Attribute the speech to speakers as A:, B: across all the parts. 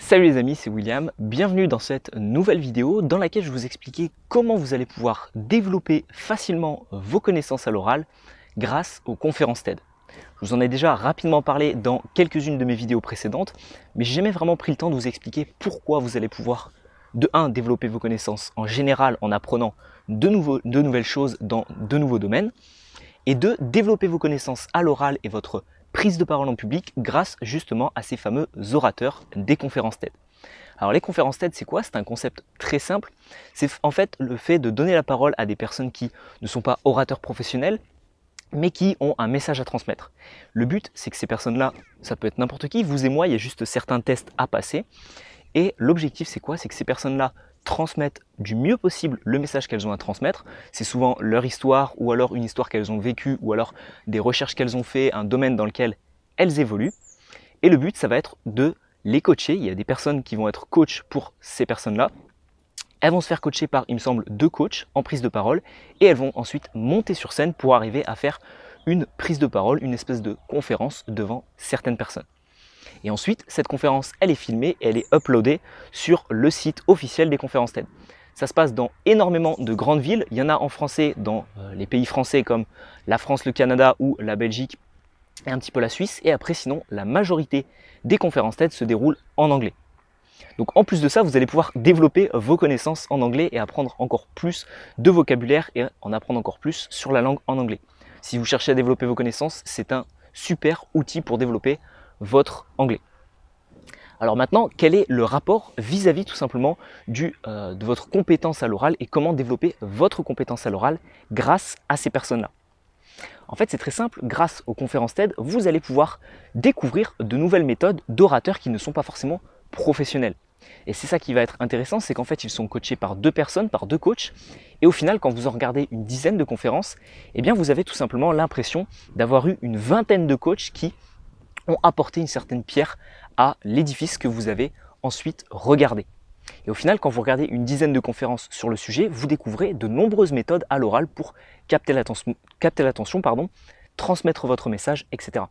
A: Salut les amis, c'est William, bienvenue dans cette nouvelle vidéo dans laquelle je vais vous expliquer comment vous allez pouvoir développer facilement vos connaissances à l'oral grâce aux conférences TED. Je vous en ai déjà rapidement parlé dans quelques-unes de mes vidéos précédentes, mais j'ai jamais vraiment pris le temps de vous expliquer pourquoi vous allez pouvoir de 1 développer vos connaissances en général en apprenant de nouvelles choses dans de nouveaux domaines, et 2 développer vos connaissances à l'oral et votre prise de parole en public grâce justement à ces fameux orateurs des conférences TED. Alors les conférences TED, c'est quoi? C'est un concept très simple. C'est en fait le fait de donner la parole à des personnes qui ne sont pas orateurs professionnels, mais qui ont un message à transmettre. Le but, c'est que ces personnes-là, ça peut être n'importe qui, vous et moi, il y a juste certains tests à passer. Et l'objectif, c'est quoi? C'est que ces personnes-là transmettent du mieux possible le message qu'elles ont à transmettre. C'est souvent leur histoire ou alors une histoire qu'elles ont vécue ou alors des recherches qu'elles ont fait, un domaine dans lequel elles évoluent. Et le but, ça va être de les coacher. Il y a des personnes qui vont être coachs pour ces personnes-là. Elles vont se faire coacher par, il me semble, 2 coachs en prise de parole et elles vont ensuite monter sur scène pour arriver à faire une prise de parole, une espèce de conférence devant certaines personnes. Et ensuite, cette conférence, elle est filmée et elle est uploadée sur le site officiel des conférences TED. Ça se passe dans énormément de grandes villes. Il y en a en français dans les pays français comme la France, le Canada ou la Belgique et un petit peu la Suisse. Et après, sinon, la majorité des conférences TED se déroulent en anglais. Donc en plus de ça, vous allez pouvoir développer vos connaissances en anglais et apprendre encore plus de vocabulaire et en apprendre encore plus sur la langue en anglais. Si vous cherchez à développer vos connaissances, c'est un super outil pour développer votre anglais. Alors maintenant, quel est le rapport vis-à-vis tout simplement de votre compétence à l'oral et comment développer votre compétence à l'oral grâce à ces personnes-là? En fait, c'est très simple, grâce aux conférences TED, vous allez pouvoir découvrir de nouvelles méthodes d'orateurs qui ne sont pas forcément professionnels. Et c'est ça qui va être intéressant, c'est qu'en fait, ils sont coachés par 2 personnes, par 2 coachs. Et au final, quand vous en regardez une dizaine de conférences, eh bien, vous avez tout simplement l'impression d'avoir eu une vingtaine de coachs qui ont apporté une certaine pierre à l'édifice que vous avez ensuite regardé. Et au final, quand vous regardez une dizaine de conférences sur le sujet, vous découvrez de nombreuses méthodes à l'oral pour capter l'attention, transmettre votre message, etc.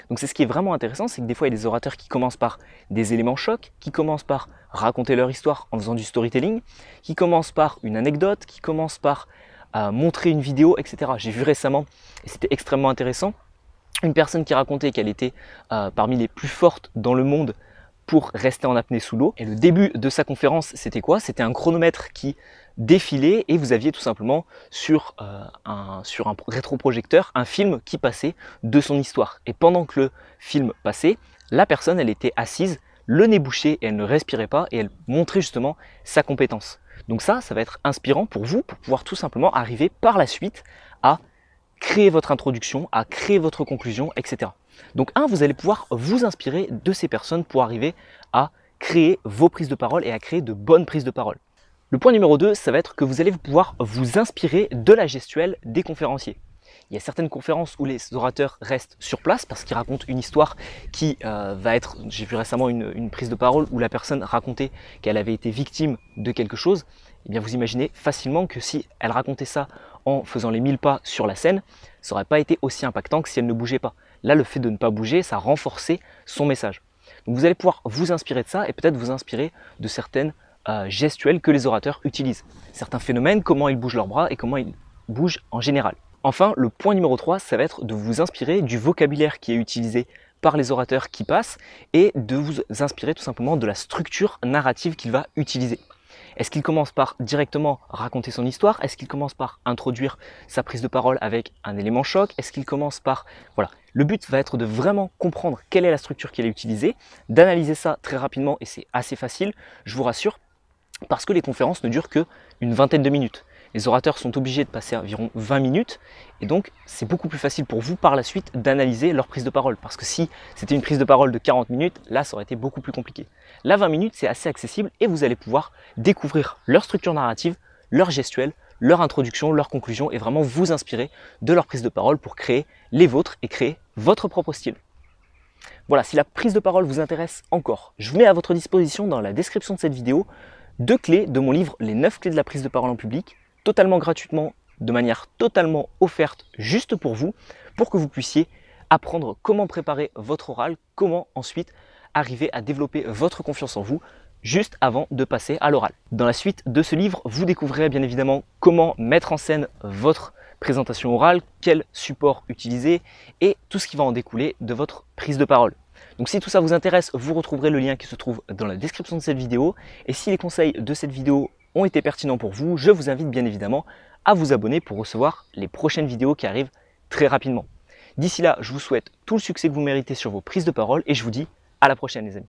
A: Donc c'est ce qui est vraiment intéressant, c'est que des fois il y a des orateurs qui commencent par des éléments chocs, qui commencent par raconter leur histoire en faisant du storytelling, qui commencent par une anecdote, qui commencent par montrer une vidéo, etc. J'ai vu récemment, et c'était extrêmement intéressant, une personne qui racontait qu'elle était parmi les plus fortes dans le monde pour rester en apnée sous l'eau. Et le début de sa conférence, c'était quoi? C'était un chronomètre qui défilait et vous aviez tout simplement sur un rétroprojecteur un film qui passait de son histoire. Et pendant que le film passait, la personne, elle était assise, le nez bouché et elle ne respirait pas et elle montrait justement sa compétence. Donc ça va être inspirant pour vous, pour pouvoir tout simplement arriver par la suite à créer votre introduction, à créer votre conclusion, etc. Donc vous allez pouvoir vous inspirer de ces personnes pour arriver à créer vos prises de parole et à créer de bonnes prises de parole. Le point numéro 2, ça va être que vous allez pouvoir vous inspirer de la gestuelle des conférenciers. Il y a certaines conférences où les orateurs restent sur place parce qu'ils racontent une histoire qui va être... J'ai vu récemment une prise de parole où la personne racontait qu'elle avait été victime de quelque chose. Eh bien vous imaginez facilement que si elle racontait ça en faisant les 1000 pas sur la scène, ça n'aurait pas été aussi impactant que si elle ne bougeait pas. Là, le fait de ne pas bouger, ça renforçait son message. Donc vous allez pouvoir vous inspirer de ça et peut-être vous inspirer de certaines gestuelles que les orateurs utilisent. Certains phénomènes, comment ils bougent leurs bras et comment ils bougent en général. Enfin, le point numéro 3, ça va être de vous inspirer du vocabulaire qui est utilisé par les orateurs qui passent et de vous inspirer tout simplement de la structure narrative qu'il va utiliser. Est-ce qu'il commence par directement raconter son histoire? Est-ce qu'il commence par introduire sa prise de parole avec un élément choc? Est-ce qu'il commence par... Voilà. Le but va être de vraiment comprendre quelle est la structure qu'il a utilisée, d'analyser ça très rapidement et c'est assez facile, je vous rassure, parce que les conférences ne durent qu'une vingtaine de minutes. Les orateurs sont obligés de passer environ 20 minutes et donc c'est beaucoup plus facile pour vous par la suite d'analyser leur prise de parole parce que si c'était une prise de parole de 40 minutes, là ça aurait été beaucoup plus compliqué. Là 20 minutes c'est assez accessible et vous allez pouvoir découvrir leur structure narrative, leur gestuelle, leur introduction, leur conclusion et vraiment vous inspirer de leur prise de parole pour créer les vôtres et créer votre propre style. Voilà, si la prise de parole vous intéresse encore, je vous mets à votre disposition dans la description de cette vidéo 2 clés de mon livre Les 9 clés de la prise de parole en public, totalement gratuitement, de manière totalement offerte juste pour vous, pour que vous puissiez apprendre comment préparer votre oral, comment ensuite arriver à développer votre confiance en vous juste avant de passer à l'oral. Dans la suite de ce livre, vous découvrirez bien évidemment comment mettre en scène votre présentation orale, quel support utiliser et tout ce qui va en découler de votre prise de parole. Donc si tout ça vous intéresse, vous retrouverez le lien qui se trouve dans la description de cette vidéo. Et si les conseils de cette vidéo ont été pertinents pour vous, je vous invite bien évidemment à vous abonner pour recevoir les prochaines vidéos qui arrivent très rapidement. D'ici là, je vous souhaite tout le succès que vous méritez sur vos prises de parole et je vous dis à la prochaine les amis.